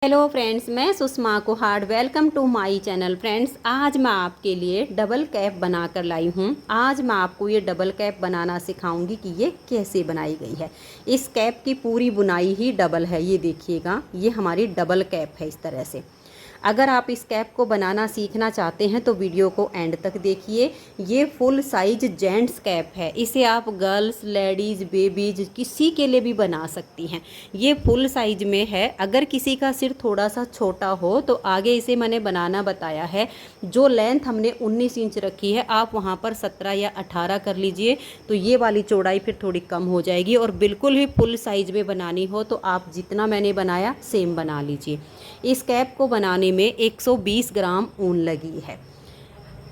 Hello friends, मैं Sushma Kuhad. Welcome to my channel. Friends, आज मैं आपके लिए डबल कैप बनाकर लाई हूँ। आज मैं आपको ये डबल कैप बनाना सिखाऊंगी कि ये कैसे बनाई गई है। इस कैप की पूरी बुनाई ही डबल है। ये देखिएगा, ये हमारी डबल कैप है इस तरह से। अगर आप इस कैप को बनाना सीखना चाहते हैं तो वीडियो को एंड तक देखिए। ये फुल साइज जेंट्स कैप है। इसे आप गर्ल्स, लेडीज़, बेबीज किसी के लिए भी बना सकती हैं। ये फुल साइज में है। अगर किसी का सिर थोड़ा सा छोटा हो तो आगे इसे मैंने बनाना बताया है। जो लेंथ हमने 19 इंच रखी है, आप वहाँ पर 17 या 18 कर लीजिए, तो ये वाली चौड़ाई फिर थोड़ी कम हो जाएगी। और बिल्कुल ही फुल साइज में बनानी हो तो आप जितना मैंने बनाया सेम बना लीजिए। इस कैप को बनाने में 120 ग्राम ऊन लगी है।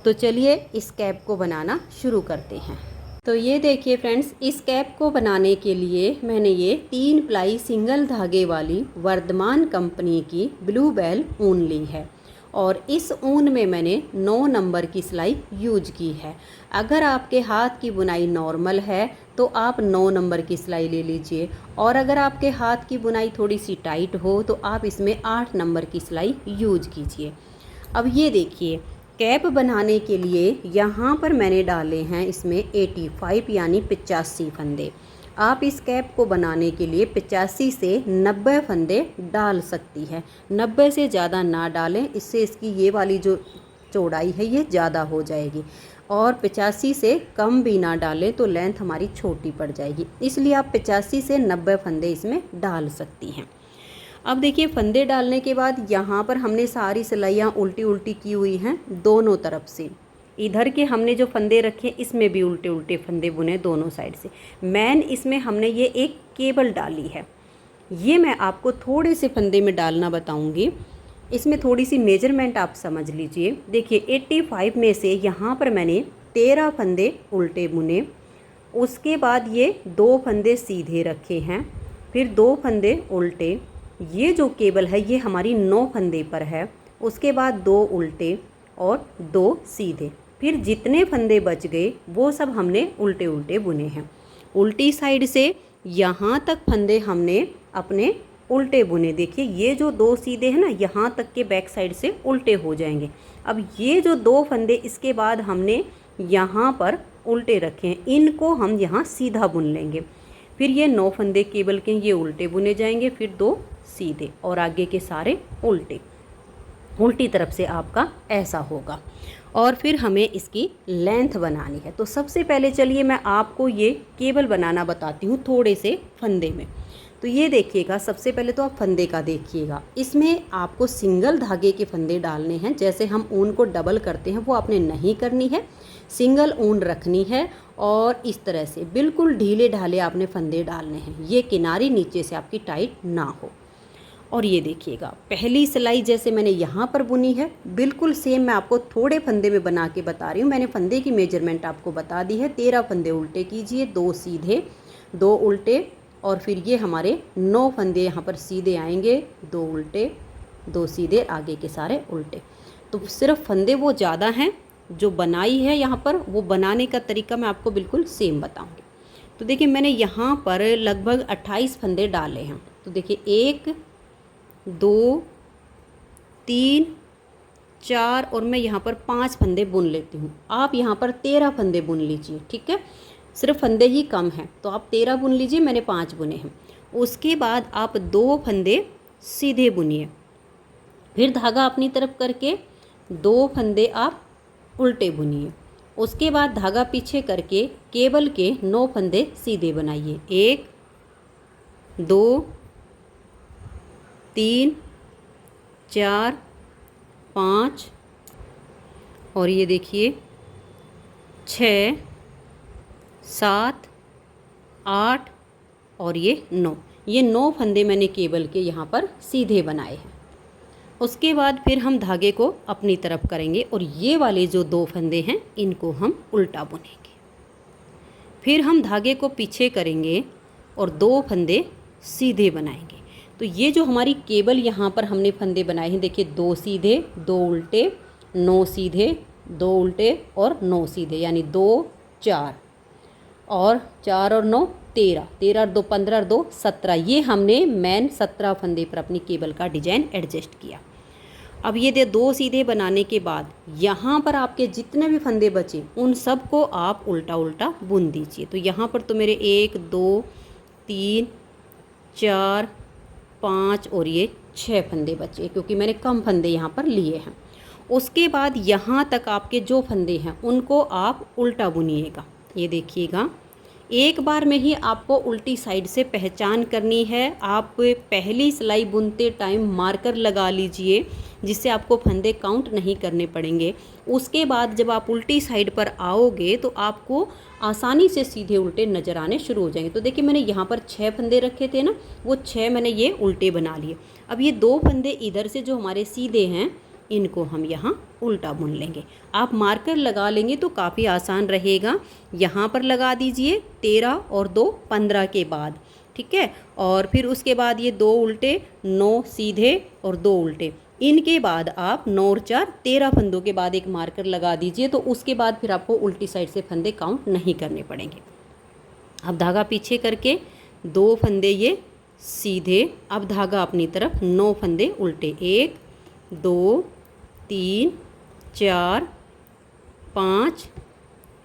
तो चलिए इस कैप को बनाना शुरू करते हैं। तो ये देखिए फ्रेंड्स, इस कैप को बनाने के लिए मैंने ये 3 प्लाई सिंगल धागे वाली वर्धमान कंपनी की ब्लू बेल ऊन ली है। और इस ऊन में मैंने 9 नंबर की सिलाई यूज की है। अगर आपके हाथ की बुनाई नॉर्मल है तो आप 9 नंबर की सिलाई ले लीजिए, और अगर आपके हाथ की बुनाई थोड़ी सी टाइट हो तो आप इसमें 8 नंबर की सिलाई यूज कीजिए। अब ये देखिए, कैप बनाने के लिए यहाँ पर मैंने डाले हैं इसमें 85 यानी 85 फंदे। आप इस कैप को बनाने के लिए 85 से 90 फंदे डाल सकती है। 90 से ज़्यादा ना डालें, इससे इसकी ये वाली जो चौड़ाई है ये ज़्यादा हो जाएगी। और 85 से कम भी ना डालें तो लेंथ हमारी छोटी पड़ जाएगी। इसलिए आप 85 से 90 फंदे इसमें डाल सकती हैं। अब देखिए, फंदे डालने के बाद यहाँ पर हमने सारी सिलाइयाँ उल्टी उल्टी की हुई हैं दोनों तरफ से। इधर के हमने जो फंदे रखे इसमें भी उल्टे उल्टे फंदे बुने दोनों साइड से। मैन इसमें हमने ये एक केबल डाली है। ये मैं आपको थोड़े से फंदे में डालना बताऊंगी। इसमें थोड़ी सी मेजरमेंट आप समझ लीजिए। देखिए, 85 में से यहाँ पर मैंने 13 फंदे उल्टे बुने। उसके बाद ये 2 फंदे सीधे रखे हैं, फिर 2 फंदे उल्टे। ये जो केबल है ये हमारी 9 फंदे पर है। उसके बाद 2 उल्टे और 2 सीधे। फिर जितने फंदे बच गए वो सब हमने उल्टे उल्टे बुने हैं। उल्टी साइड से यहाँ तक फंदे हमने अपने उल्टे बुने। देखिए, ये जो 2 सीधे हैं ना, यहाँ तक के बैक साइड से उल्टे हो जाएंगे। अब ये जो 2 फंदे इसके बाद हमने यहाँ पर उल्टे रखे हैं, इनको हम यहाँ सीधा बुन लेंगे। फिर ये 9 फंदे केबल के ये उल्टे बुने जाएंगे, फिर 2 सीधे और आगे के सारे उल्टे। उल्टी तरफ से आपका ऐसा होगा। और फिर हमें इसकी लेंथ बनानी है। तो सबसे पहले चलिए मैं आपको ये केबल बनाना बताती हूँ थोड़े से फंदे में। तो ये देखिएगा, सबसे पहले तो आप फंदे का देखिएगा। इसमें आपको सिंगल धागे के फंदे डालने हैं। जैसे हम ऊन को डबल करते हैं वो आपने नहीं करनी है, सिंगल ऊन रखनी है। और इस तरह से बिल्कुल ढीले ढाले आपने फंदे डालने हैं, ये किनारी नीचे से आपकी टाइट ना हो। और ये देखिएगा, पहली सिलाई जैसे मैंने यहाँ पर बुनी है बिल्कुल सेम मैं आपको थोड़े फंदे में बना के बता रही हूँ। मैंने फंदे की मेजरमेंट आपको बता दी है। 13 फंदे उल्टे कीजिए, 2 सीधे, 2 उल्टे, और फिर ये हमारे 9 फंदे यहाँ पर सीधे आएंगे, 2 उल्टे, 2 सीधे, आगे के सारे उल्टे। तो सिर्फ फंदे वो ज़्यादा हैं, जो बनाई है यहाँ पर वो बनाने का तरीका मैं आपको बिल्कुल सेम बताऊँगी। तो देखिए, मैंने यहाँ पर लगभग 28 फंदे डाले हैं। तो देखिए, 1 2 3 4 और मैं यहाँ पर 5 फंदे बुन लेती हूँ। आप यहाँ पर 13 फंदे बुन लीजिए, ठीक है। सिर्फ फंदे ही कम हैं तो आप 13 बुन लीजिए, मैंने 5 बुने हैं। उसके बाद आप 2 फंदे सीधे बुनिए, फिर धागा अपनी तरफ करके 2 फंदे आप उल्टे बुनिए। उसके बाद धागा पीछे करके केबल के 9 फंदे सीधे बनाइए। 1 2 3 4 5 और ये देखिए 6 7 8 और ये 9। ये 9 फंदे मैंने केबल के यहाँ पर सीधे बनाए हैं। उसके बाद फिर हम धागे को अपनी तरफ करेंगे और ये वाले जो 2 फंदे हैं इनको हम उल्टा बुनेंगे। फिर हम धागे को पीछे करेंगे और 2 फंदे सीधे बनाएंगे। तो ये जो हमारी केबल यहाँ पर हमने फंदे बनाए हैं, देखिए 2 सीधे, 2 उल्टे, 9 सीधे, 2 उल्टे और 9 सीधे, यानी 2 4 और 4 और 9 13, 13 और 2 15 और 2 17, ये हमने मेन 17 फंदे पर अपनी केबल का डिजाइन एडजस्ट किया। अब ये 2 सीधे बनाने के बाद यहाँ पर आपके जितने भी फंदे बचे उन सब को आप उल्टा उल्टा बुन दीजिए। तो यहाँ पर तो मेरे 1 2 3 4 5 और ये 6 फंदे बचे, क्योंकि मैंने कम फंदे यहाँ पर लिए हैं। उसके बाद यहाँ तक आपके जो फंदे हैं उनको आप उल्टा बुनिएगा। ये देखिएगा, एक बार में ही आपको उल्टी साइड से पहचान करनी है। आप पहली सिलाई बुनते टाइम मार्कर लगा लीजिए, जिससे आपको फंदे काउंट नहीं करने पड़ेंगे। उसके बाद जब आप उल्टी साइड पर आओगे तो आपको आसानी से सीधे उल्टे नज़र आने शुरू हो जाएंगे। तो देखिए, मैंने यहाँ पर 6 फंदे रखे थे ना, वो 6 मैंने ये उल्टे बना लिए। अब ये 2 फंदे इधर से जो हमारे सीधे हैं, इनको हम यहाँ उल्टा बुन लेंगे। आप मार्कर लगा लेंगे तो काफ़ी आसान रहेगा। यहाँ पर लगा दीजिए 13 और 2 15 के बाद, ठीक है। और फिर उसके बाद ये 2 उल्टे, 9 सीधे और 2 उल्टे। इनके बाद आप 9 और 4 13 फंदों के बाद एक मार्कर लगा दीजिए, तो उसके बाद फिर आपको उल्टी साइड से फंदे काउंट नहीं करने पड़ेंगे। अब धागा पीछे करके 2 फंदे ये सीधे, अब धागा अपनी तरफ, 9 फंदे उल्टे, 1 2 3 4 5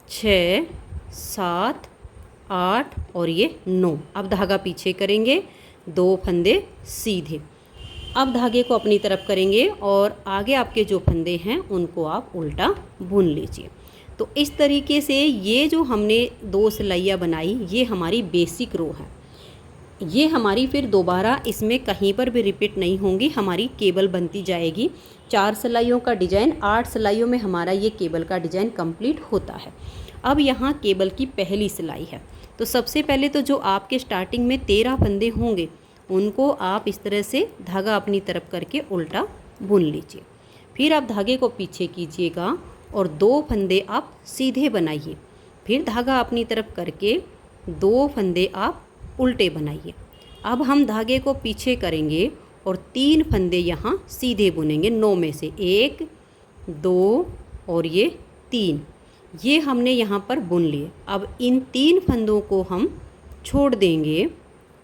6 7 8 और ये 9। अब धागा पीछे करेंगे, 2 फंदे सीधे। अब धागे को अपनी तरफ करेंगे और आगे आपके जो फंदे हैं उनको आप उल्टा बुन लीजिए। तो इस तरीके से ये जो हमने 2 सिलाइयाँ बनाई, ये हमारी बेसिक रो है। ये हमारी फिर दोबारा इसमें कहीं पर भी रिपीट नहीं होंगी, हमारी केबल बनती जाएगी। 4 सिलाइयों का डिज़ाइन, 8 सिलाइयों में हमारा ये केबल का डिज़ाइन कंप्लीट होता है। अब यहाँ केबल की पहली सिलाई है। तो सबसे पहले तो जो आपके स्टार्टिंग में 13 फंदे होंगे उनको आप इस तरह से धागा अपनी तरफ करके उल्टा बुन लीजिए। फिर आप धागे को पीछे कीजिएगा और 2 फंदे आप सीधे बनाइए। फिर धागा अपनी तरफ करके 2 फंदे आप उल्टे बनाइए। अब हम धागे को पीछे करेंगे और 3 फंदे यहाँ सीधे बुनेंगे। 9 में से 1 2 और ये 3, ये हमने यहाँ पर बुन लिए। अब इन 3 फंदों को हम छोड़ देंगे,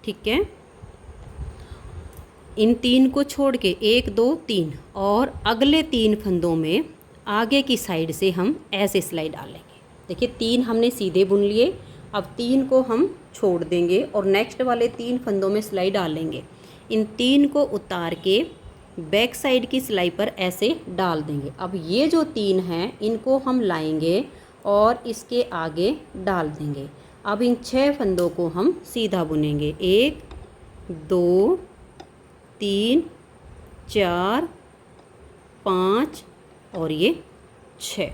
ठीक है। इन 3 को छोड़ के 1 2 3, और अगले 3 फंदों में आगे की साइड से हम ऐसे सिलाई डालेंगे। देखिए, 3 हमने सीधे बुन लिए, अब 3 को हम छोड़ देंगे और नेक्स्ट वाले 3 फंदों में सिलाई डालेंगे। इन 3 को उतार के बैक साइड की सिलाई पर ऐसे डाल देंगे। अब ये जो 3 हैं इनको हम लाएंगे और इसके आगे डाल देंगे। अब इन 6 फंदों को हम सीधा बुनेंगे, 1 2 3 4 5 और ये 6।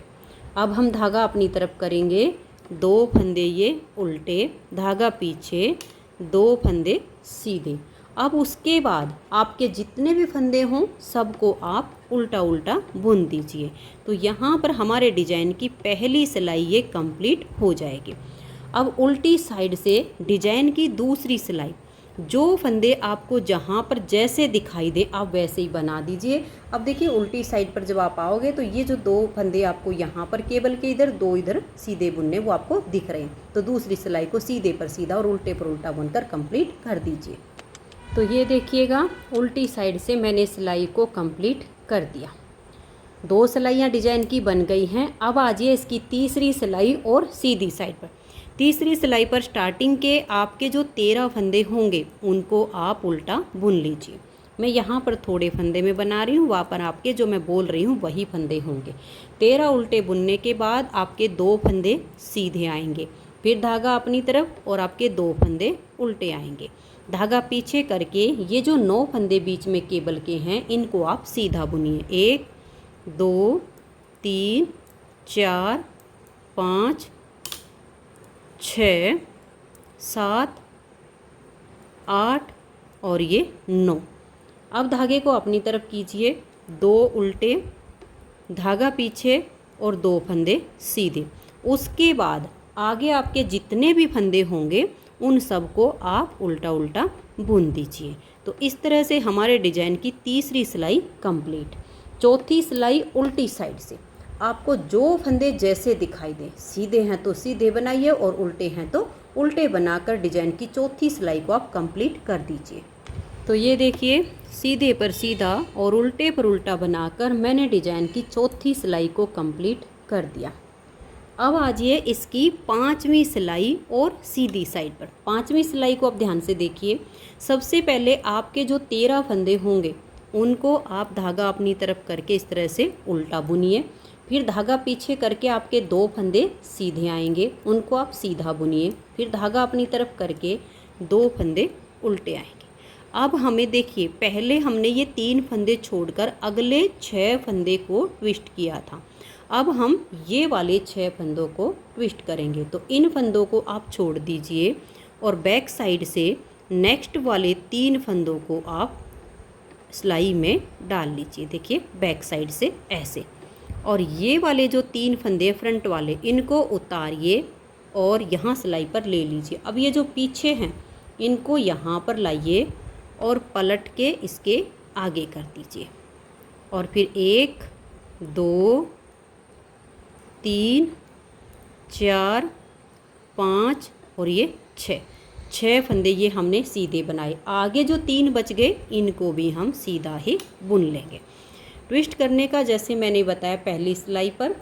अब हम धागा अपनी तरफ करेंगे, 2 फंदे ये उल्टे, धागा पीछे, 2 फंदे सीधे। अब उसके बाद आपके जितने भी फंदे हों सबको आप उल्टा उल्टा बुन दीजिए। तो यहाँ पर हमारे डिजाइन की पहली सिलाई ये कंप्लीट हो जाएगी। अब उल्टी साइड से डिजाइन की दूसरी सिलाई, जो फंदे आपको जहाँ पर जैसे दिखाई दे आप वैसे ही बना दीजिए। अब देखिए, उल्टी साइड पर जब आप आओगे तो ये जो 2 फंदे आपको यहाँ पर केबल के इधर, 2 इधर सीधे बुनने वो आपको दिख रहे हैं। तो दूसरी सिलाई को सीधे पर सीधा और उल्टे पर उल्टा बुनकर कंप्लीट कर दीजिए। तो ये देखिएगा, उल्टी साइड से मैंने सिलाई को कंप्लीट कर दिया। 2 सिलाइयाँ डिजाइन की बन गई हैं। अब आ जाइए इसकी तीसरी सिलाई और सीधी साइड पर। तीसरी सिलाई पर स्टार्टिंग के आपके जो 13 फंदे होंगे उनको आप उल्टा बुन लीजिए। मैं यहाँ पर थोड़े फंदे में बना रही हूँ, वहाँ पर आपके जो मैं बोल रही हूँ वही फंदे होंगे। 13 उल्टे बुनने के बाद आपके 2 फंदे सीधे आएंगे, फिर धागा अपनी तरफ और आपके 2 फंदे उल्टे आएंगे। धागा पीछे करके ये जो 9 फंदे बीच में केबल के हैं इनको आप सीधा बुनिए, 1 2 3 4 5 6 7 8 और ये 9। अब धागे को अपनी तरफ कीजिए, 2 उल्टे, धागा पीछे और 2 फंदे सीधे। उसके बाद आगे आपके जितने भी फंदे होंगे उन सब को आप उल्टा उल्टा बुन दीजिए। तो इस तरह से हमारे डिजाइन की तीसरी सिलाई कंप्लीट। चौथी सिलाई उल्टी साइड से, आपको जो फंदे जैसे दिखाई दे, सीधे हैं तो सीधे बनाइए और उल्टे हैं तो उल्टे बनाकर डिजाइन की चौथी सिलाई को आप कंप्लीट कर दीजिए। तो ये देखिए, सीधे पर सीधा और उल्टे पर उल्टा बनाकर मैंने डिजाइन की चौथी सिलाई को कंप्लीट कर दिया। अब आ जाइए इसकी पांचवी सिलाई और सीधी साइड पर। पांचवी सिलाई को आप ध्यान से देखिए। सबसे पहले आपके जो 13 फंदे होंगे उनको आप धागा अपनी तरफ करके इस तरह से उल्टा बुनिए। फिर धागा पीछे करके आपके 2 फंदे सीधे आएंगे, उनको आप सीधा बुनिए। फिर धागा अपनी तरफ करके 2 फंदे उल्टे आएंगे। अब हमें देखिए, पहले हमने ये 3 फंदे छोड़कर अगले 6 फंदे को ट्विस्ट किया था। अब हम ये वाले 6 फंदों को ट्विस्ट करेंगे। तो इन फंदों को आप छोड़ दीजिए और बैक साइड से नेक्स्ट वाले 3 फंदों को आप सिलाई में डाल लीजिए। देखिए बैक साइड से ऐसे, और ये वाले जो 3 फंदे फ्रंट वाले इनको उतारिए और यहाँ सिलाई पर ले लीजिए। अब ये जो पीछे हैं इनको यहाँ पर लाइए और पलट के इसके आगे कर दीजिए। और फिर 1 2 3 4 5 और ये 6 फंदे ये हमने सीधे बनाए। आगे जो 3 बच गए इनको भी हम सीधा ही बुन लेंगे। ट्विस्ट करने का जैसे मैंने बताया पहली सिलाई पर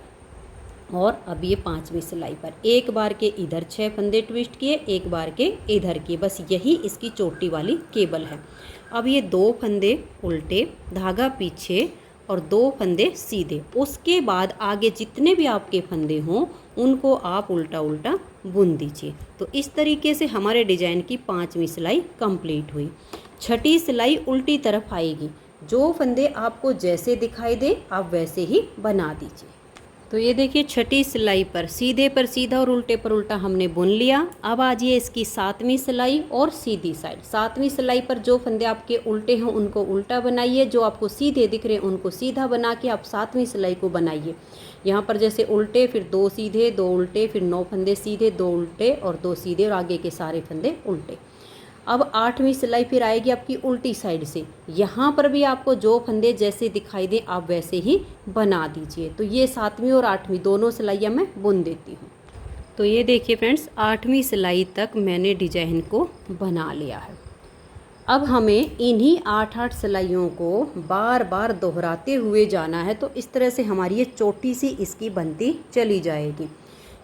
और अब ये 5वीं सिलाई पर। एक बार के इधर 6 फंदे ट्विस्ट किए, एक बार के इधर किए, बस यही इसकी चोटी वाली केबल है। अब ये 2 फंदे उल्टे, धागा पीछे और 2 फंदे सीधे। उसके बाद आगे जितने भी आपके फंदे हों उनको आप उल्टा उल्टा बुन दीजिए। तो इस तरीके से हमारे डिजाइन की 5वीं सिलाई कंप्लीट हुई। छठी सिलाई उल्टी तरफ आएगी। जो फंदे आपको जैसे दिखाई दे आप वैसे ही बना दीजिए। तो ये देखिए, छठी सिलाई पर सीधा और उल्टे पर उल्टा हमने बुन लिया। अब आ जाइए इसकी 7वीं सिलाई और सीधी साइड। 7वीं सिलाई पर जो फंदे आपके उल्टे हैं उनको उल्टा बनाइए, जो आपको सीधे दिख रहे हैं उनको सीधा बना के आप 7वीं सिलाई को बनाइए। यहाँ पर जैसे उल्टे, फिर 2 सीधे 2 उल्टे, फिर 9 फंदे सीधे 2 उल्टे और 2 सीधे और आगे के सारे फंदे उल्टे। अब 8वीं सिलाई फिर आएगी आपकी उल्टी साइड से। यहाँ पर भी आपको जो फंदे जैसे दिखाई दे आप वैसे ही बना दीजिए। तो ये 7वीं और 8वीं दोनों सिलाइयाँ मैं बुन देती हूँ। तो ये देखिए फ्रेंड्स, 8वीं सिलाई तक मैंने डिजाइन को बना लिया है। अब हमें इन्हीं 8 सिलाइयों को बार बार दोहराते हुए जाना है। तो इस तरह से हमारी ये चोटी सी इसकी बनती चली जाएगी।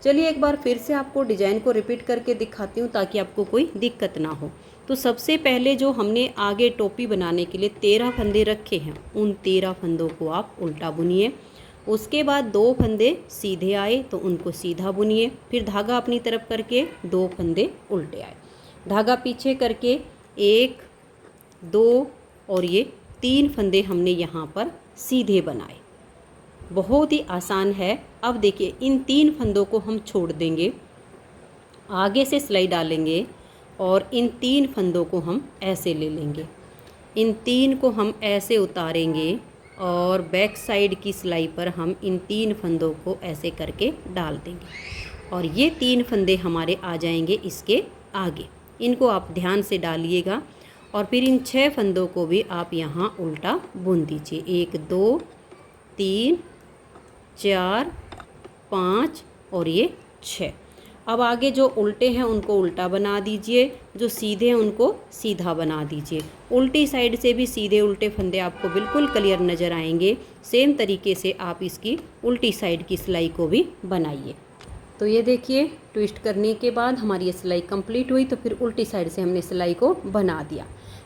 चलिए एक बार फिर से आपको डिजाइन को रिपीट करके दिखाती हूँ ताकि आपको कोई दिक्कत ना हो। तो सबसे पहले जो हमने आगे टोपी बनाने के लिए 13 फंदे रखे हैं उन 13 फंदों को आप उल्टा बुनिए। उसके बाद 2 फंदे सीधे आए तो उनको सीधा बुनिए। फिर धागा अपनी तरफ करके 2 फंदे उल्टे आए, धागा पीछे करके 1 2 और ये 3 फंदे हमने यहाँ पर सीधे बनाए। बहुत ही आसान है। अब देखिए, इन 3 फंदों को हम छोड़ देंगे, आगे से सिलाई डालेंगे और इन 3 फंदों को हम ऐसे ले लेंगे। इन 3 को हम ऐसे उतारेंगे और बैक साइड की सिलाई पर हम इन 3 फंदों को ऐसे करके डाल देंगे और ये 3 फंदे हमारे आ जाएंगे इसके आगे। इनको आप ध्यान से डालिएगा और फिर इन 6 फंदों को भी आप यहाँ उल्टा बुन दीजिए। 1 2 3 4 5 और ये 6। अब आगे जो उल्टे हैं उनको उल्टा बना दीजिए, जो सीधे हैं उनको सीधा बना दीजिए। उल्टी साइड से भी सीधे उल्टे फंदे आपको बिल्कुल क्लियर नज़र आएंगे। सेम तरीके से आप इसकी उल्टी साइड की सिलाई को भी बनाइए। तो ये देखिए, ट्विस्ट करने के बाद हमारी ये सिलाई कंप्लीट हुई। तो फिर उल्टी साइड से हमने सिलाई को बना दिया।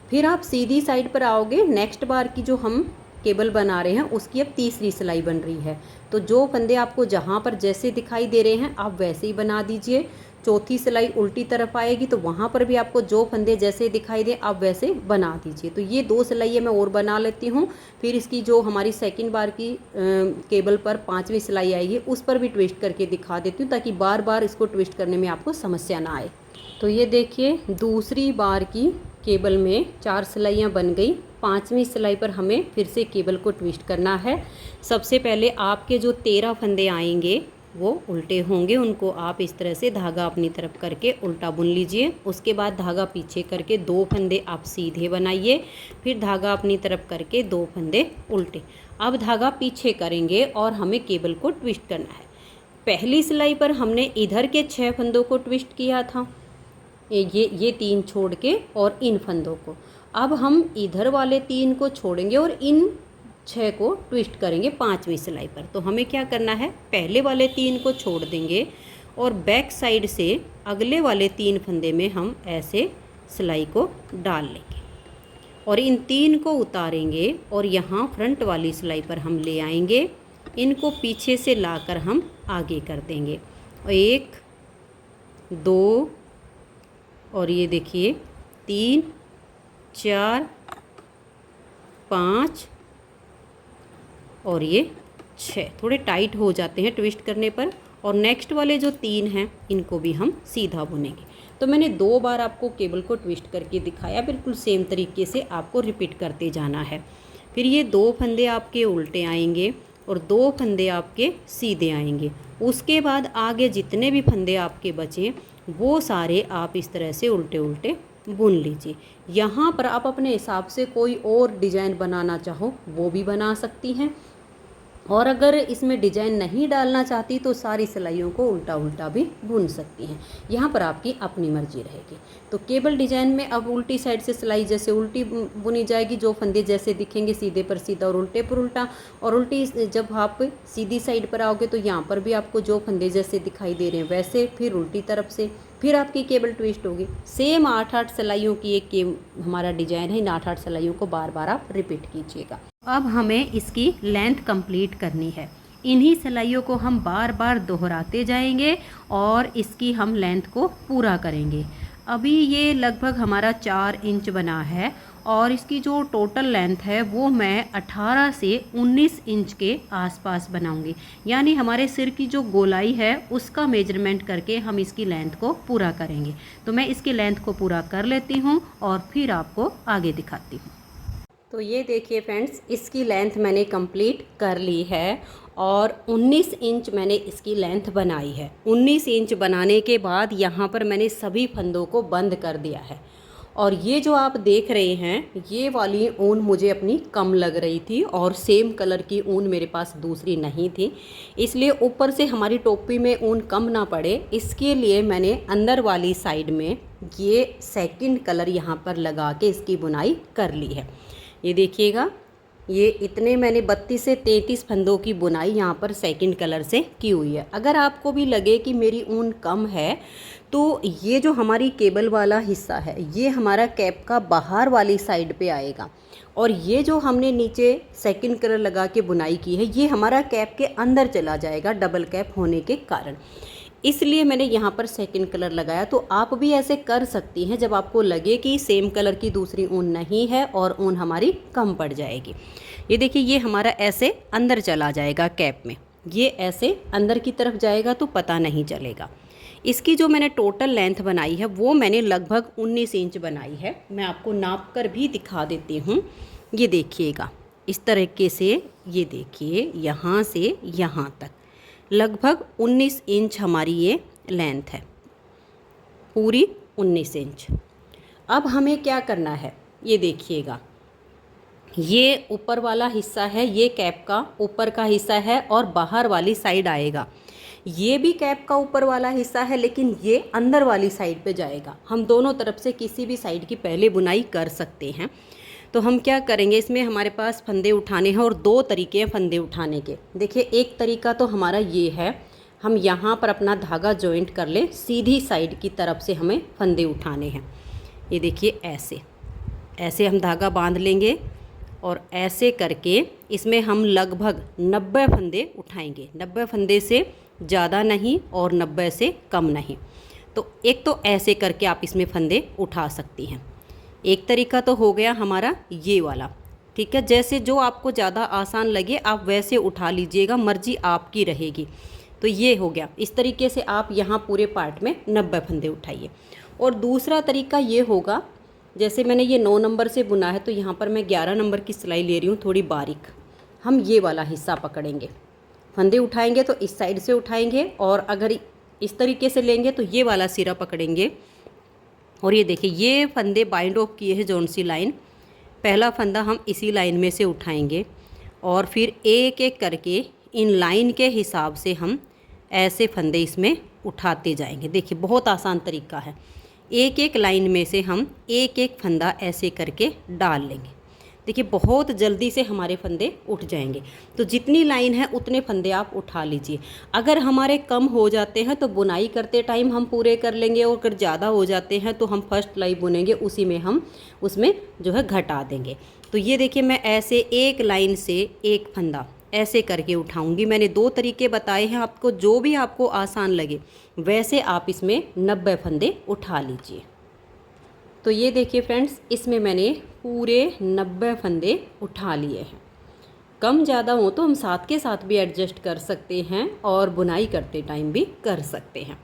फिर आप सीधी साइड पर आओगे। नेक्स्ट बार की जो हम केबल बना रहे हैं उसकी अब तीसरी सिलाई बन रही है। तो जो फंदे आपको जहाँ पर जैसे दिखाई दे रहे हैं आप वैसे ही बना दीजिए। चौथी सिलाई उल्टी तरफ आएगी तो वहाँ पर भी आपको जो फंदे जैसे दिखाई दे आप वैसे बना दीजिए। तो ये 2 सिलाइयाँ मैं और बना लेती हूँ। फिर इसकी जो हमारी सेकंड बार की केबल पर 5वीं सिलाई आएगी उस पर भी ट्विस्ट करके दिखा देती हूँ ताकि बार बार इसको ट्विस्ट करने में आपको समस्या ना आए। तो ये देखिए, दूसरी बार की केबल में 4 सिलाइयाँ बन गई। 5वीं सिलाई पर हमें फिर से केबल को ट्विस्ट करना है। सबसे पहले आपके जो 13 फंदे आएंगे वो उल्टे होंगे, उनको आप इस तरह से धागा अपनी तरफ करके उल्टा बुन लीजिए। उसके बाद धागा पीछे करके 2 फंदे आप सीधे बनाइए। फिर धागा अपनी तरफ करके 2 फंदे उल्टे। अब धागा पीछे करेंगे और हमें केबल को ट्विस्ट करना है। पहली सिलाई पर हमने इधर के 6 फंदों को ट्विस्ट किया था ये 3 छोड़ के और इन फंदों को। अब हम इधर वाले 3 को छोड़ेंगे और इन 6 को ट्विस्ट करेंगे 5वीं सिलाई पर। तो हमें क्या करना है, पहले वाले 3 को छोड़ देंगे और बैक साइड से अगले वाले 3 फंदे में हम ऐसे सिलाई को डाल लेंगे और इन 3 को उतारेंगे और यहाँ फ्रंट वाली सिलाई पर हम ले आएंगे। इनको पीछे से लाकर हम आगे कर देंगे। 1 2 और ये देखिए 3 4 5 और ये 6। थोड़े टाइट हो जाते हैं ट्विस्ट करने पर। और नेक्स्ट वाले जो 3 हैं इनको भी हम सीधा बुनेंगे। तो मैंने 2 बार आपको केबल को ट्विस्ट करके दिखाया, बिल्कुल सेम तरीके से आपको रिपीट करते जाना है। फिर ये 2 फंदे आपके उल्टे आएंगे और 2 फंदे आपके सीधे आएंगे। उसके बाद आगे जितने भी फंदे आपके बचे वो सारे आप इस तरह से उल्टे उल्टे बुन लीजिए। यहाँ पर आप अपने हिसाब से कोई और डिज़ाइन बनाना चाहो वो भी बना सकती हैं, और अगर इसमें डिजाइन नहीं डालना चाहती तो सारी सिलाइयों को उल्टा उल्टा भी बुन सकती हैं। यहाँ पर आपकी अपनी मर्जी रहेगी। तो केबल डिजाइन में अब उल्टी साइड से सिलाई जैसे उल्टी बुनी जाएगी, जो फंदे जैसे दिखेंगे सीधे पर सीधा और उल्टे पर उल्टा। और उल्टी जब आप सीधी साइड पर आओगे तो यहाँ पर भी आपको जो फंदे जैसे दिखाई दे रहे हैं वैसे, फिर उल्टी तरफ से फिर आपकी केबल ट्विस्ट होगी। सेम 8-8 सिलाइयों की एक हमारा डिजाइन है। इन 8-8 सिलाइयों को बार बार आप रिपीट कीजिएगा। अब हमें इसकी लेंथ कंप्लीट करनी है। इन्हीं सिलाइयों को हम बार बार दोहराते जाएंगे और इसकी हम लेंथ को पूरा करेंगे। अभी ये लगभग हमारा 4 इंच बना है और इसकी जो टोटल लेंथ है वो मैं 18 से 19 इंच के आसपास बनाऊंगी। यानी हमारे सिर की जो गोलाई है उसका मेजरमेंट करके हम इसकी लेंथ को पूरा करेंगे। तो मैं इसकी लेंथ को पूरा कर लेती हूँ और फिर आपको आगे दिखाती हूँ। तो ये देखिए फ्रेंड्स, इसकी लेंथ मैंने कंप्लीट कर ली है और 19 इंच मैंने इसकी लेंथ बनाई है। 19 इंच बनाने के बाद यहाँ पर मैंने सभी फंदों को बंद कर दिया है। और ये जो आप देख रहे हैं ये वाली ऊन मुझे अपनी कम लग रही थी और सेम कलर की ऊन मेरे पास दूसरी नहीं थी, इसलिए ऊपर से हमारी टोपी में ऊन कम ना पड़े इसके लिए मैंने अंदर वाली साइड में ये सेकंड कलर यहाँ पर लगा के इसकी बुनाई कर ली है। ये देखिएगा, ये इतने मैंने 32 से 33 फंदों की बुनाई यहाँ पर सेकंड कलर से की हुई है। अगर आपको भी लगे कि मेरी ऊन कम है तो ये जो हमारी केबल वाला हिस्सा है ये हमारा कैप का बाहर वाली साइड पे आएगा और ये जो हमने नीचे सेकंड कलर लगा के बुनाई की है ये हमारा कैप के अंदर चला जाएगा डबल कैप होने के कारण। इसलिए मैंने यहाँ पर सेकंड कलर लगाया। तो आप भी ऐसे कर सकती हैं जब आपको लगे कि सेम कलर की दूसरी ऊन नहीं है और ऊन हमारी कम पड़ जाएगी। ये देखिए, ये हमारा ऐसे अंदर चला जाएगा कैप में, ये ऐसे अंदर की तरफ जाएगा तो पता नहीं चलेगा। इसकी जो मैंने टोटल लेंथ बनाई है वो मैंने लगभग 19 इंच बनाई है। मैं आपको नाप कर भी दिखा देती हूँ। ये देखिएगा, इस तरीके से ये देखिए यहाँ से यहाँ तक लगभग 19 इंच हमारी ये लेंथ है, पूरी 19 इंच। अब हमें क्या करना है, ये देखिएगा, ये ऊपर वाला हिस्सा है, ये कैप का ऊपर का हिस्सा है और बाहर वाली साइड आएगा। ये भी कैप का ऊपर वाला हिस्सा है लेकिन ये अंदर वाली साइड पे जाएगा। हम दोनों तरफ से किसी भी साइड की पहले बुनाई कर सकते हैं। तो हम क्या करेंगे, इसमें हमारे पास फंदे उठाने हैं और 2 तरीके हैं फंदे उठाने के। देखिए, एक तरीका तो हमारा ये है, हम यहाँ पर अपना धागा जॉइंट कर ले, सीधी साइड की तरफ से हमें फंदे उठाने हैं। ये देखिए, ऐसे ऐसे हम धागा बांध लेंगे और ऐसे करके इसमें हम लगभग 90 फंदे उठाएंगे। 90 फंदे से ज़्यादा नहीं और 90 से कम नहीं। तो एक तो ऐसे करके आप इसमें फंदे उठा सकती हैं। एक तरीका तो हो गया हमारा ये वाला, ठीक है। जैसे जो आपको ज़्यादा आसान लगे आप वैसे उठा लीजिएगा, मर्जी आपकी रहेगी। तो ये हो गया। इस तरीके से आप यहाँ पूरे पार्ट में 90 फंदे उठाइए। और दूसरा तरीका ये होगा, जैसे मैंने ये 9 नंबर से बुना है तो यहाँ पर मैं 11 नंबर की सिलाई ले रही हूँ थोड़ी बारीक। हम ये वाला हिस्सा पकड़ेंगे, फंदे उठाएंगे तो इस साइड से उठाएंगे और अगर इस तरीके से लेंगे तो ये वाला सिरा पकड़ेंगे। और ये देखिए, ये फंदे बाइंड ऑफ किए हैं जौन सी लाइन, पहला फंदा हम इसी लाइन में से उठाएंगे और फिर एक एक करके इन लाइन के हिसाब से हम ऐसे फंदे इसमें उठाते जाएंगे। देखिए, बहुत आसान तरीका है। एक एक लाइन में से हम एक एक फंदा ऐसे करके डाल लेंगे। देखिए बहुत जल्दी से हमारे फंदे उठ जाएंगे। तो जितनी लाइन है उतने फंदे आप उठा लीजिए। अगर हमारे कम हो जाते हैं तो बुनाई करते टाइम हम पूरे कर लेंगे, और अगर ज़्यादा हो जाते हैं तो हम फर्स्ट सिलाई बुनेंगे उसी में हम उसमें जो है घटा देंगे। तो ये देखिए मैं ऐसे एक लाइन से एक फंदा ऐसे करके उठाऊंगी। मैंने 2 तरीके बताए हैं आपको, जो भी आपको आसान लगे वैसे आप इसमें 90 फंदे उठा लीजिए। तो ये देखिए फ्रेंड्स, इसमें मैंने पूरे 90 फंदे उठा लिए हैं। कम ज़्यादा हो तो हम साथ के साथ भी एडजस्ट कर सकते हैं और बुनाई करते टाइम भी कर सकते हैं।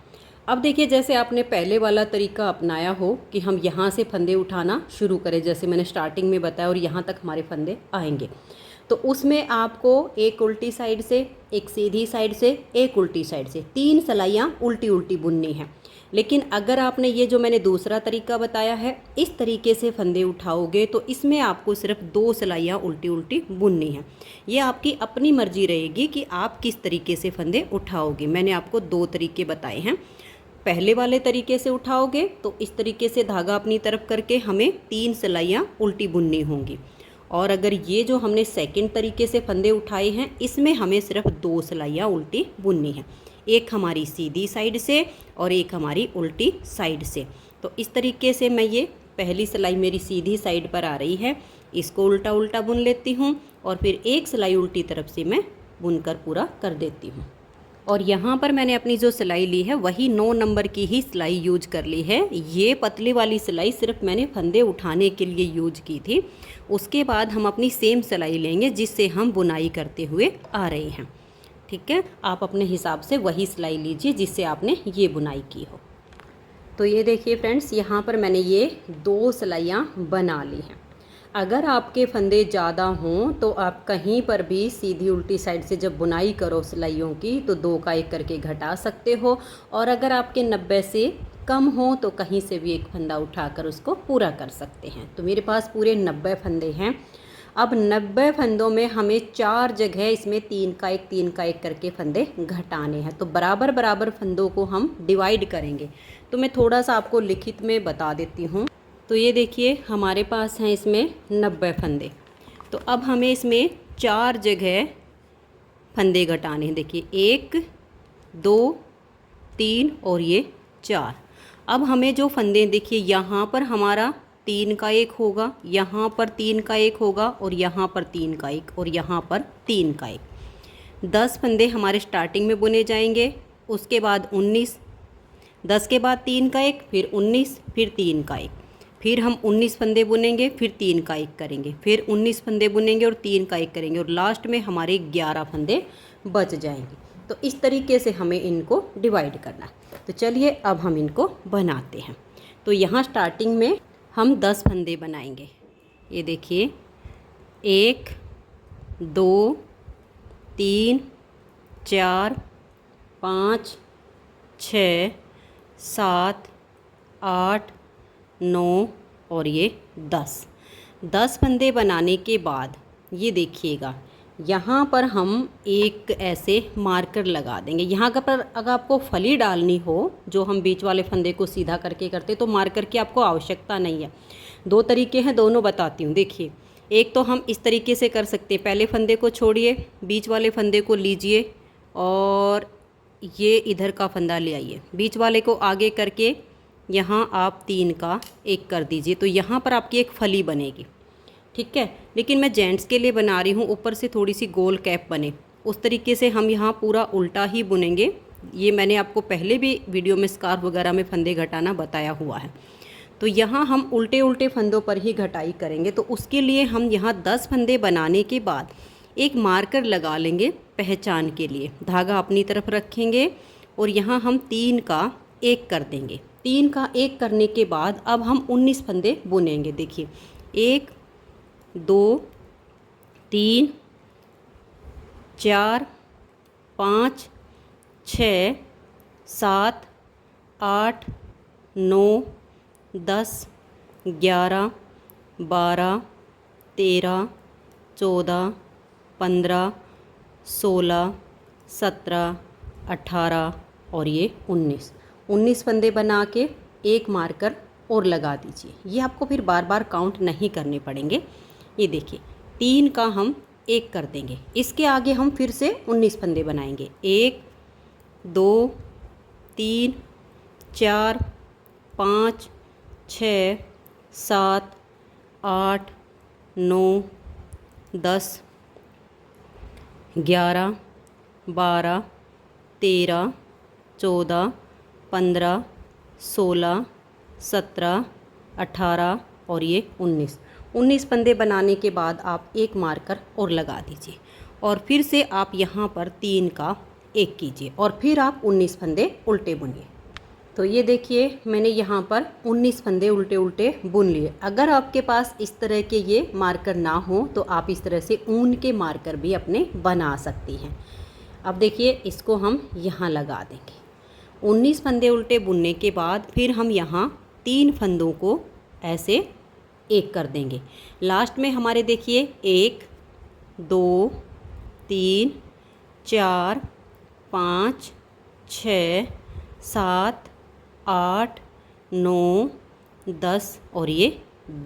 अब देखिए जैसे आपने पहले वाला तरीका अपनाया हो कि हम यहाँ से फंदे उठाना शुरू करें, जैसे मैंने स्टार्टिंग में बताया, और यहाँ तक हमारे फंदे आएंगे, तो उसमें आपको एक उल्टी साइड से, एक सीधी साइड से, एक उल्टी साइड से 3 सिलाइयाँ उल्टी उल्टी बुननी है। लेकिन अगर आपने ये जो मैंने दूसरा तरीका बताया है इस तरीके से फंदे उठाओगे तो इसमें आपको सिर्फ 2 सिलाइयाँ उल्टी उल्टी बुननी है। ये आपकी अपनी मर्जी रहेगी कि आप किस तरीके से फंदे उठाओगे। मैंने आपको 2 तरीके बताए हैं। पहले वाले तरीके से उठाओगे तो इस तरीके से धागा अपनी तरफ करके हमें 3 सिलाइयाँ उल्टी बुननी होंगी, और अगर ये जो हमने सेकंड तरीके से फंदे उठाए हैं इसमें हमें सिर्फ 2 सिलाइयाँ उल्टी बुननी है, एक हमारी सीधी साइड से और एक हमारी उल्टी साइड से। तो इस तरीके से मैं ये पहली सिलाई मेरी सीधी साइड पर आ रही है, इसको उल्टा उल्टा बुन लेती हूँ और फिर एक सिलाई उल्टी तरफ से मैं बुनकर पूरा कर देती हूँ। और यहाँ पर मैंने अपनी जो सिलाई ली है वही 9 नंबर की ही सिलाई यूज कर ली है। ये पतली वाली सिलाई सिर्फ मैंने फंदे उठाने के लिए यूज की थी। उसके बाद हम अपनी सेम सिलाई लेंगे जिससे हम बुनाई करते हुए आ रहे हैं। ठीक है, आप अपने हिसाब से वही सिलाई लीजिए जिससे आपने ये बुनाई की हो। तो ये देखिए फ्रेंड्स, यहाँ पर मैंने ये 2 सिलाइयाँ बना ली हैं। अगर आपके फंदे ज़्यादा हों तो आप कहीं पर भी सीधी उल्टी साइड से जब बुनाई करो सिलाइयों की तो 2 का 1 करके घटा सकते हो, और अगर आपके 90 से कम हो तो कहीं से भी एक फंदा उठाकर उसको पूरा कर सकते हैं। तो मेरे पास पूरे 90 फंदे हैं। अब 90 फंदों में हमें 4 जगह इसमें 3 का 1 करके फंदे घटाने हैं। तो बराबर बराबर फंदों को हम डिवाइड करेंगे। तो मैं थोड़ा सा आपको लिखित में बता देती हूँ। तो ये देखिए हमारे पास हैं इसमें 90 फंदे। तो अब हमें इसमें 4 जगह फंदे घटाने हैं। देखिए 1 2 3 और ये 4। अब हमें जो फंदे, देखिए यहाँ पर हमारा 3 का 1 होगा, यहाँ पर 3 का 1 होगा, और यहाँ पर 3 का 1, और यहाँ पर 3 का 1। 10 फंदे हमारे स्टार्टिंग में बुने जाएंगे। उसके बाद 19, 10 के बाद 3 का 1, फिर 19, फिर 3 का 1, फिर हम 19 फंदे बुनेंगे, फिर 3 का 1 करेंगे, फिर 19 फंदे बुनेंगे और 3 का 1 करेंगे, और लास्ट में हमारे 11 फंदे बच जाएंगे। तो इस तरीके से हमें इनको डिवाइड करना है। तो चलिए अब हम इनको बनाते हैं। तो यहाँ स्टार्टिंग में हम 10 फंदे बनाएंगे। ये देखिए 1 2 3 4 5 6 7 8 9 और ये 10 फंदे बनाने के बाद ये देखिएगा यहाँ पर हम एक ऐसे मार्कर लगा देंगे। यहाँ पर अगर आपको फली डालनी हो, जो हम बीच वाले फंदे को सीधा करके करते, तो मार्कर की आपको आवश्यकता नहीं है। 2 तरीके हैं, दोनों बताती हूँ। देखिए एक तो हम इस तरीके से कर सकते हैं, पहले फंदे को छोड़िए, बीच वाले फंदे को लीजिए और ये इधर का फंदा ले आइए, बीच वाले को आगे करके यहाँ आप 3 का 1 कर दीजिए। तो यहाँ पर आपकी एक फली बनेगी। ठीक है, लेकिन मैं जेंट्स के लिए बना रही हूँ, ऊपर से थोड़ी सी गोल कैप बने, उस तरीके से हम यहाँ पूरा उल्टा ही बुनेंगे। ये मैंने आपको पहले भी वीडियो में स्कार्फ वगैरह में फंदे घटाना बताया हुआ है। तो यहाँ हम उल्टे उल्टे फंदों पर ही घटाई करेंगे। तो उसके लिए हम यहाँ 10 फंदे बनाने के बाद एक मार्कर लगा लेंगे पहचान के लिए। धागा अपनी तरफ रखेंगे और यहाँ हम 3 का 1 कर देंगे। 3 का 1 करने के बाद अब हम 19 फंदे बुनेंगे। देखिए 1 2 3 4 5 6 7 8 9 10 11 12 13 14 15 16 17 18 और ये 19 फंदे बना के एक मार्कर और लगा दीजिए। ये आपको फिर बार बार काउंट नहीं करने पड़ेंगे। ये देखिए 3 का हम 1 कर देंगे, इसके आगे हम फिर से 19 फंदे बनाएंगे। 1 2 3 4 5 6 7 8 9 10 11 12 13 14 15 16 17 18 और ये 19 फंदे बनाने के बाद आप एक मार्कर और लगा दीजिए और फिर से आप यहाँ पर 3 का 1 कीजिए और फिर आप 19 फंदे उल्टे बुनिए। तो ये देखिए मैंने यहाँ पर 19 फंदे उल्टे उल्टे बुन लिए। अगर आपके पास इस तरह के ये मार्कर ना हो तो आप इस तरह से ऊन के मार्कर भी अपने बना सकती हैं। अब देखिए इसको हम यहाँ लगा देंगे। 19 फंदे उल्टे बुनने के बाद फिर हम यहाँ 3 फंदों को ऐसे 1 कर देंगे। लास्ट में हमारे देखिए 1 2 3 4 5 6 7 8 9 10 और ये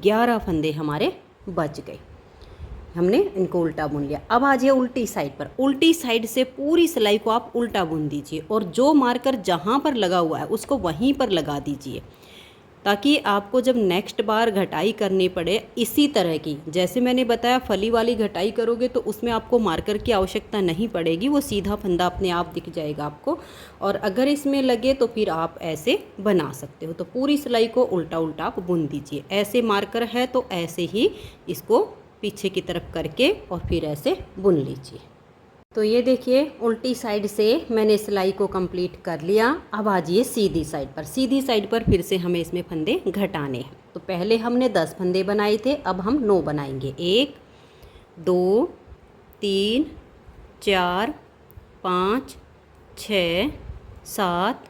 11 फंदे हमारे बच गए। हमने इनको उल्टा बुन लिया। अब आ जाइए उल्टी साइड पर। उल्टी साइड से पूरी सिलाई को आप उल्टा बुन दीजिए और जो मार्कर जहाँ पर लगा हुआ है उसको वहीं पर लगा दीजिए, ताकि आपको जब नेक्स्ट बार घटाई करनी पड़े इसी तरह की, जैसे मैंने बताया फली वाली घटाई करोगे तो उसमें आपको मार्कर की आवश्यकता नहीं पड़ेगी, वो सीधा फंदा अपने आप दिख जाएगा आपको। और अगर इसमें लगे तो फिर आप ऐसे बना सकते हो। तो पूरी सिलाई को उल्टा उल्टा आप बुन दीजिए। ऐसे मार्कर है तो ऐसे ही इसको पीछे की तरफ करके और फिर ऐसे बुन लीजिए। तो ये देखिए उल्टी साइड से मैंने सिलाई को कंप्लीट कर लिया। अब आ जाइए सीधी साइड पर। सीधी साइड पर फिर से हमें इसमें फंदे घटाने हैं। तो पहले हमने 10 फंदे बनाए थे, अब हम 9 बनाएंगे। 1 2 3 4 5 6 7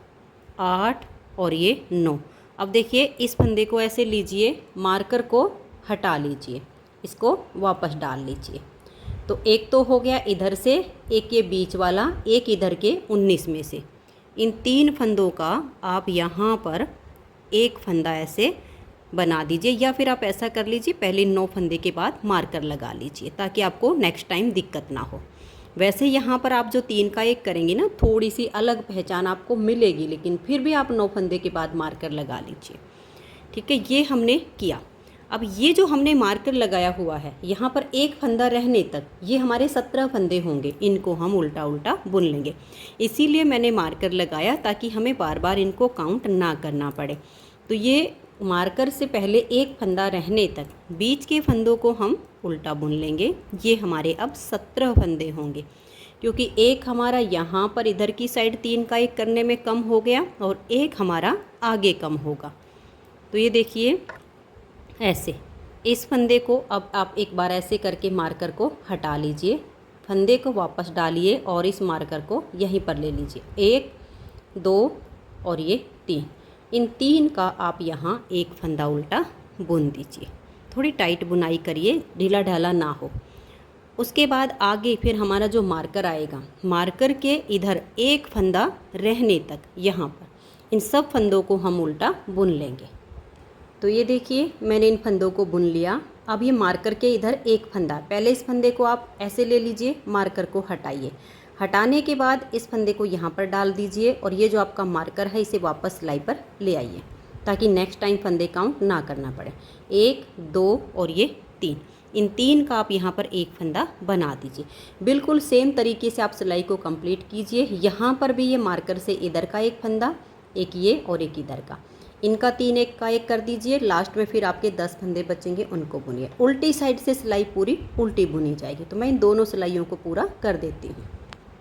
8 और ये 9। अब देखिए इस फंदे को ऐसे लीजिए, मार्कर को हटा लीजिए, इसको वापस डाल लीजिए। तो एक तो हो गया इधर से, एक ये बीच वाला, एक इधर के 19 में से। इन 3 फंदों का आप यहाँ पर एक फंदा ऐसे बना दीजिए, या फिर आप ऐसा कर लीजिए पहले 9 फंदे के बाद मार्कर लगा लीजिए, ताकि आपको नेक्स्ट टाइम दिक्कत ना हो। वैसे यहाँ पर आप जो 3 का 1 करेंगे ना, थोड़ी सी अलग पहचान आपको मिलेगी, लेकिन फिर भी आप 9 फंदे के बाद मार्कर लगा लीजिए। ठीक है, ये हमने किया। अब ये जो हमने मार्कर लगाया हुआ है यहाँ पर एक फंदा रहने तक ये हमारे 17 फंदे होंगे, इनको हम उल्टा उल्टा बुन लेंगे। इसीलिए मैंने मार्कर लगाया ताकि हमें बार बार इनको काउंट ना करना पड़े। तो ये मार्कर से पहले एक फंदा रहने तक बीच के फंदों को हम उल्टा बुन लेंगे। ये हमारे अब 17 फंदे होंगे, क्योंकि एक हमारा यहाँ पर इधर की साइड 3 का 1 करने में कम हो गया और एक हमारा आगे कम होगा। तो ये देखिए ऐसे इस फंदे को अब आप एक बार ऐसे करके मार्कर को हटा लीजिए, फंदे को वापस डालिए और इस मार्कर को यहीं पर ले लीजिए। 1 2 और ये 3, इन 3 का आप यहाँ एक फंदा उल्टा बुन दीजिए। थोड़ी टाइट बुनाई करिए, ढीला ढाला ना हो। उसके बाद आगे फिर हमारा जो मार्कर आएगा, मार्कर के इधर एक फंदा रहने तक यहाँ पर इन सब फंदों को हम उल्टा बुन लेंगे। तो ये देखिए मैंने इन फंदों को बुन लिया। अब ये मार्कर के इधर एक फंदा, पहले इस फंदे को आप ऐसे ले लीजिए, मार्कर को हटाइए। हटाने के बाद इस फंदे को यहाँ पर डाल दीजिए और ये जो आपका मार्कर है इसे वापस सिलाई पर ले आइए, ताकि नेक्स्ट टाइम फंदे काउंट ना करना पड़े। 1 2 और ये 3, इन 3 का आप यहाँ पर एक फंदा बना दीजिए। बिल्कुल सेम तरीके से आप सिलाई को कंप्लीट कीजिए। यहाँ पर भी ये मार्कर से इधर का एक फंदा, एक ये और एक इधर का, इनका 3 1 का 1 कर दीजिए। लास्ट में फिर आपके 10 फंदे बचेंगे, उनको बुनिए। उल्टी साइड से सिलाई पूरी उल्टी बुनी जाएगी। तो मैं इन दोनों सिलाइयों को पूरा कर देती हूँ।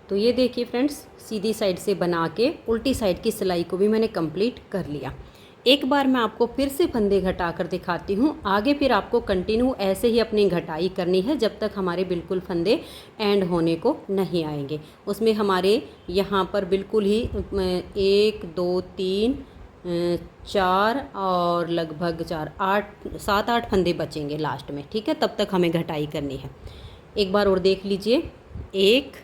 तो ये देखिए फ्रेंड्स, सीधी साइड से बना के उल्टी साइड की सिलाई को भी मैंने कंप्लीट कर लिया। एक बार मैं आपको फिर से फंदे घटा कर दिखाती हूँ। आगे फिर आपको कंटिन्यू ऐसे ही अपनी घटाई करनी है जब तक हमारे बिल्कुल फंदे एंड होने को नहीं आएंगे। उसमें हमारे यहाँ पर बिल्कुल ही 1 2 3 4 और लगभग 4 8 7 8 फंदे बचेंगे लास्ट में। ठीक है, तब तक हमें घटाई करनी है। एक बार और देख लीजिए, 1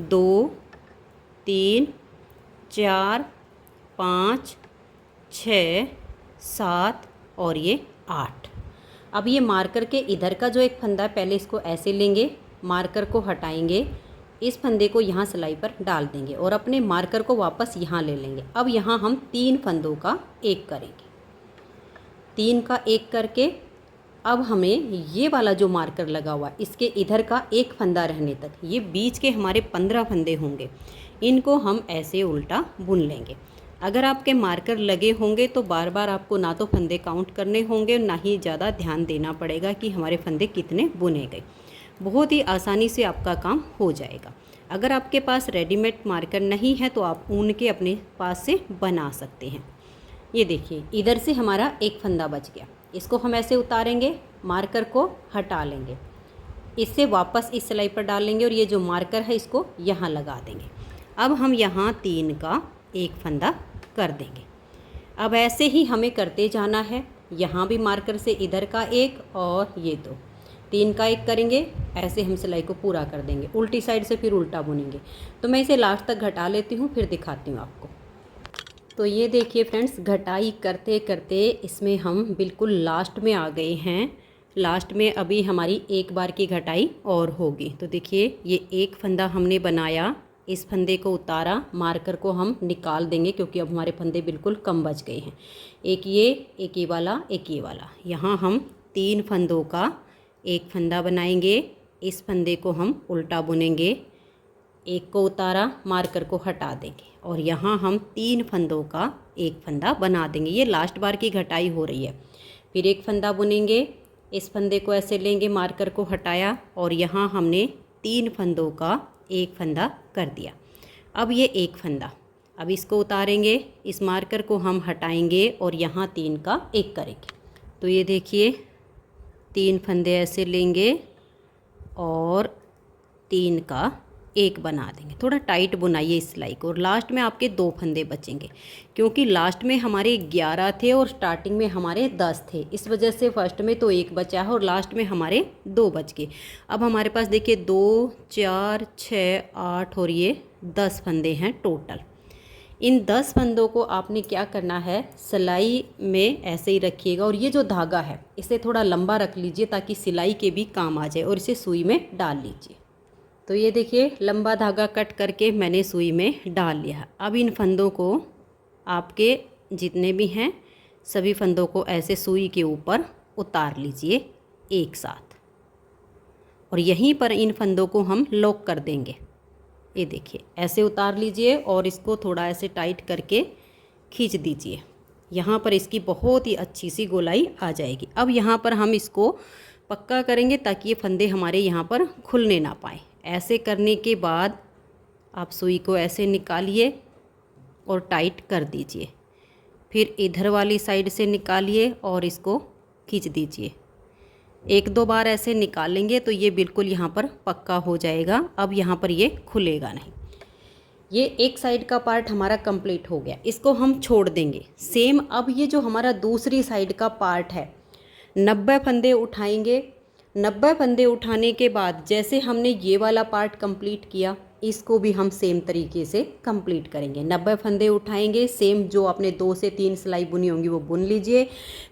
2 3 4 5 6, 7 और ये 8। अब ये मार्कर के इधर का जो एक फंदा है, पहले इसको ऐसे लेंगे, मार्कर को हटाएंगे, इस फंदे को यहाँ सिलाई पर डाल देंगे और अपने मार्कर को वापस यहाँ ले लेंगे। अब यहाँ हम 3 फंदों का एक करेंगे, 3 का एक करके अब हमें ये वाला जो मार्कर लगा हुआ इसके इधर का एक फंदा रहने तक, ये बीच के हमारे 15 फंदे होंगे, इनको हम ऐसे उल्टा बुन लेंगे। अगर आपके मार्कर लगे होंगे तो बार बार आपको ना तो फंदे काउंट करने होंगे और ना ही ज़्यादा ध्यान देना पड़ेगा कि हमारे फंदे कितने बुने गए। बहुत ही आसानी से आपका काम हो जाएगा। अगर आपके पास रेडीमेड मार्कर नहीं है तो आप ऊन के अपने पास से बना सकते हैं। ये देखिए इधर से हमारा एक फंदा बच गया, इसको हम ऐसे उतारेंगे, मार्कर को हटा लेंगे, इससे वापस इस सिलाई पर डाल लेंगे और ये जो मार्कर है इसको यहाँ लगा देंगे। अब हम यहाँ 3 का एक फंदा कर देंगे। अब ऐसे ही हमें करते जाना है, यहाँ भी मार्कर से इधर का एक और ये 2, 3 का एक करेंगे, ऐसे हम सिलाई को पूरा कर देंगे। उल्टी साइड से फिर उल्टा बुनेंगे। तो मैं इसे लास्ट तक घटा लेती हूँ, फिर दिखाती हूँ आपको। तो ये देखिए फ्रेंड्स, घटाई करते करते इसमें हम बिल्कुल लास्ट में आ गए हैं। लास्ट में अभी हमारी एक बार की घटाई और होगी। तो देखिए ये एक फंदा हमने बनाया, इस फंदे को उतारा, मार्कर को हम निकाल देंगे क्योंकि अब हमारे फंदे बिल्कुल कम बच गए हैं। एक ये वाला, एक ये वाला। यहाँ हम 3 फंदों का एक फंदा बनाएंगे, इस फंदे को हम उल्टा बुनेंगे, एक को उतारा, मार्कर को हटा देंगे और यहाँ हम 3 फंदों का एक फंदा बना देंगे। ये लास्ट बार की घटाई हो रही है। फिर एक फंदा बुनेंगे, इस फंदे को ऐसे लेंगे, मार्कर को हटाया और यहाँ हमने 3 फंदों का एक फंदा कर दिया। अब ये एक फंदा, अब इसको उतारेंगे, इस मार्कर को हम हटाएंगे और यहाँ 3 का एक करेंगे। तो ये देखिए 3 फंदे ऐसे लेंगे और 3 का एक बना देंगे। थोड़ा टाइट बुनाइए इस सिलाई को और लास्ट में आपके 2 फंदे बचेंगे क्योंकि लास्ट में हमारे 11 थे और स्टार्टिंग में हमारे 10 थे। इस वजह से फर्स्ट में तो 1 बचा है और लास्ट में हमारे 2 बच गए। अब हमारे पास देखिए 2, 4, 6, 8 और ये 10 फंदे हैं टोटल। इन 10 फंदों को आपने क्या करना है, सिलाई में ऐसे ही रखिएगा और ये जो धागा है इसे थोड़ा लंबा रख लीजिए ताकि सिलाई के भी काम आ जाए और इसे सुई में डाल लीजिए। तो ये देखिए लंबा धागा कट करके मैंने सुई में डाल लिया। अब इन फंदों को आपके जितने भी हैं सभी फंदों को ऐसे सुई के ऊपर उतार लीजिए एक साथ और यहीं पर इन फंदों को हम लॉक कर देंगे। ये देखिए ऐसे उतार लीजिए और इसको थोड़ा ऐसे टाइट करके खींच दीजिए। यहाँ पर इसकी बहुत ही अच्छी सी गोलाई आ जाएगी। अब यहाँ पर हम इसको पक्का करेंगे ताकि ये फंदे हमारे यहाँ पर खुलने ना पाए। ऐसे करने के बाद आप सुई को ऐसे निकालिए और टाइट कर दीजिए। फिर इधर वाली साइड से निकालिए और इसको खींच दीजिए। 1-2 बार ऐसे निकालेंगे तो ये बिल्कुल यहाँ पर पक्का हो जाएगा। अब यहाँ पर ये खुलेगा नहीं। ये एक साइड का पार्ट हमारा कंप्लीट हो गया, इसको हम छोड़ देंगे। सेम अब ये जो हमारा दूसरी साइड का पार्ट है 90 फंदे उठाएंगे। 90 फंदे उठाने के बाद जैसे हमने ये वाला पार्ट कंप्लीट किया इसको भी हम सेम तरीके से कंप्लीट करेंगे। 90 फंदे उठाएंगे, सेम जो आपने 2 से 3 सिलाई बुनी होंगी वो बुन लीजिए।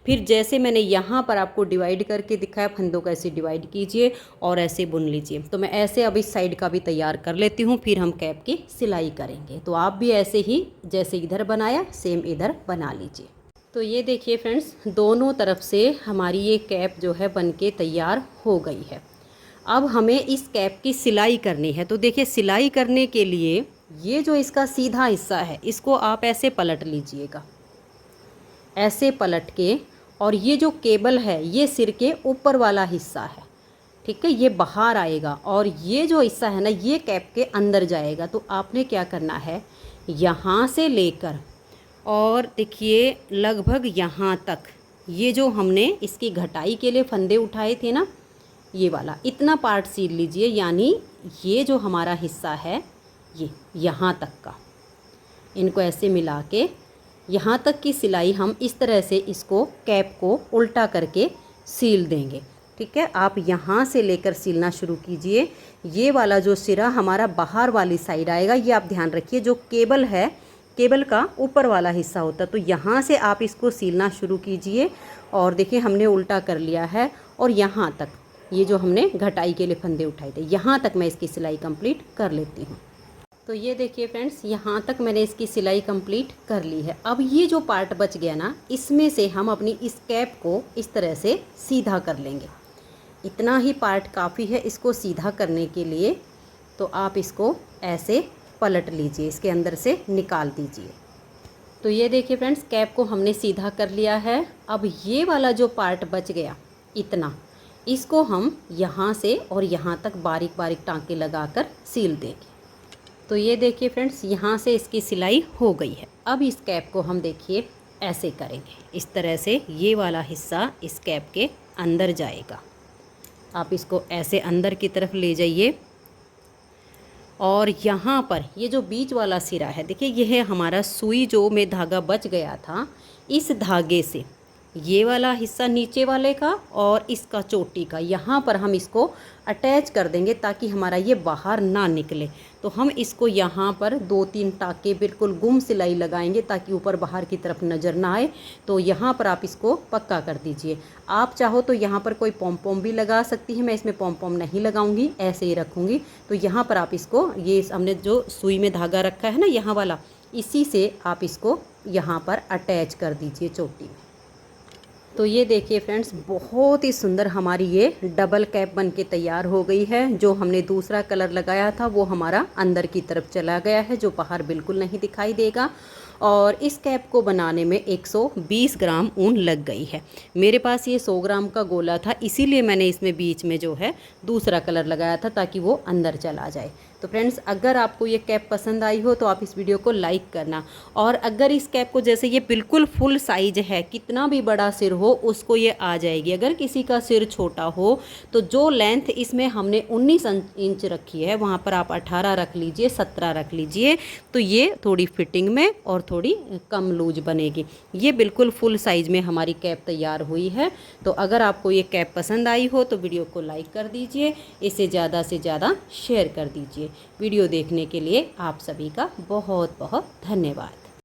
फिर जैसे मैंने यहाँ पर आपको डिवाइड करके दिखाया, फंदों को ऐसे डिवाइड कीजिए और ऐसे बुन लीजिए। तो मैं ऐसे अब इस साइड का भी तैयार कर लेती हूँ, फिर हम कैप की सिलाई करेंगे। तो आप भी ऐसे ही जैसे इधर बनाया सेम इधर बना लीजिए। तो ये देखिए फ्रेंड्स, दोनों तरफ से हमारी ये कैप जो है बनके तैयार हो गई है। अब हमें इस कैप की सिलाई करनी है। तो देखिए सिलाई करने के लिए ये जो इसका सीधा हिस्सा है इसको आप ऐसे पलट लीजिएगा, ऐसे पलट के, और ये जो केबल है ये सिर के ऊपर वाला हिस्सा है, ठीक है, ये बाहर आएगा और ये जो हिस्सा है ना ये कैप के अंदर जाएगा। तो आपने क्या करना है, यहाँ से लेकर और देखिए लगभग यहाँ तक, ये जो हमने इसकी घटाई के लिए फंदे उठाए थे ना, ये वाला इतना पार्ट सील लीजिए। यानी ये जो हमारा हिस्सा है ये यहाँ तक का, इनको ऐसे मिला के यहाँ तक की सिलाई हम इस तरह से इसको कैप को उल्टा करके सील देंगे। ठीक है, आप यहाँ से लेकर सीलना शुरू कीजिए। ये वाला जो सिरा हमारा बाहर वाली साइड आएगा, ये आप ध्यान रखिए। जो केबल है केबल का ऊपर वाला हिस्सा होता। तो यहाँ से आप इसको सीलना शुरू कीजिए। और देखिए हमने उल्टा कर लिया है और यहाँ तक ये जो हमने घटाई के लिए फंदे उठाए थे यहाँ तक मैं इसकी सिलाई कंप्लीट कर लेती हूँ। तो ये देखिए फ्रेंड्स, यहाँ तक मैंने इसकी सिलाई कंप्लीट कर ली है। अब ये जो पार्ट बच गया ना, इसमें से हम अपनी इस कैप को इस तरह से सीधा कर लेंगे। इतना ही पार्ट काफ़ी है इसको सीधा करने के लिए। तो आप इसको ऐसे पलट लीजिए, इसके अंदर से निकाल दीजिए। तो ये देखिए फ्रेंड्स, कैप को हमने सीधा कर लिया है। अब ये वाला जो पार्ट बच गया इतना, इसको हम यहाँ से और यहाँ तक बारीक बारीक टाँके लगाकर सील देंगे। तो ये देखिए फ्रेंड्स, यहाँ से इसकी सिलाई हो गई है। अब इस कैप को हम देखिए ऐसे करेंगे, इस तरह से ये वाला हिस्सा इस कैप के अंदर जाएगा। आप इसको ऐसे अंदर की तरफ ले जाइए और यहाँ पर ये जो बीच वाला सिरा है, देखिए ये है हमारा सुई जो में धागा बच गया था। इस धागे से ये वाला हिस्सा नीचे वाले का और इसका चोटी का यहाँ पर हम इसको अटैच कर देंगे ताकि हमारा ये बाहर ना निकले। तो हम इसको यहाँ पर 2-3 टाँके बिल्कुल गुम सिलाई लगाएंगे ताकि ऊपर बाहर की तरफ नज़र ना आए। तो यहाँ पर आप इसको पक्का कर दीजिए। आप चाहो तो यहाँ पर कोई पॉम पॉम भी लगा सकती है, मैं इसमें पॉम पॉम नहीं लगाऊंगी, ऐसे ही रखूँगी। तो यहाँ पर आप इसको, ये हमने जो सुई में धागा रखा है ना यहाँ वाला, इसी से आप इसको यहाँ पर अटैच कर दीजिए चोटी में। तो ये देखिए फ्रेंड्स, बहुत ही सुंदर हमारी ये डबल कैप बन के तैयार हो गई है। जो हमने दूसरा कलर लगाया था वो हमारा अंदर की तरफ चला गया है, जो बाहर बिल्कुल नहीं दिखाई देगा। और इस कैप को बनाने में 120 ग्राम ऊन लग गई है। मेरे पास ये 100 ग्राम का गोला था, इसीलिए मैंने इसमें बीच में जो है दूसरा कलर लगाया था ताकि वो अंदर चला जाए। तो फ्रेंड्स, अगर आपको ये कैप पसंद आई हो तो आप इस वीडियो को लाइक करना। और अगर इस कैप को, जैसे ये बिल्कुल फुल साइज है, कितना भी बड़ा सिर हो उसको ये आ जाएगी। अगर किसी का सिर छोटा हो तो जो लेंथ इसमें हमने 19 इंच रखी है वहाँ पर आप 18 रख लीजिए, 17 रख लीजिए। तो ये थोड़ी फिटिंग में और थोड़ी कम लूज बनेगी। ये बिल्कुल फुल साइज में हमारी कैप तैयार हुई है। तो अगर आपको ये कैप पसंद आई हो तो वीडियो को लाइक कर दीजिए, इसे ज़्यादा से ज़्यादा शेयर कर दीजिए। वीडियो देखने के लिए आप सभी का बहुत बहुत धन्यवाद।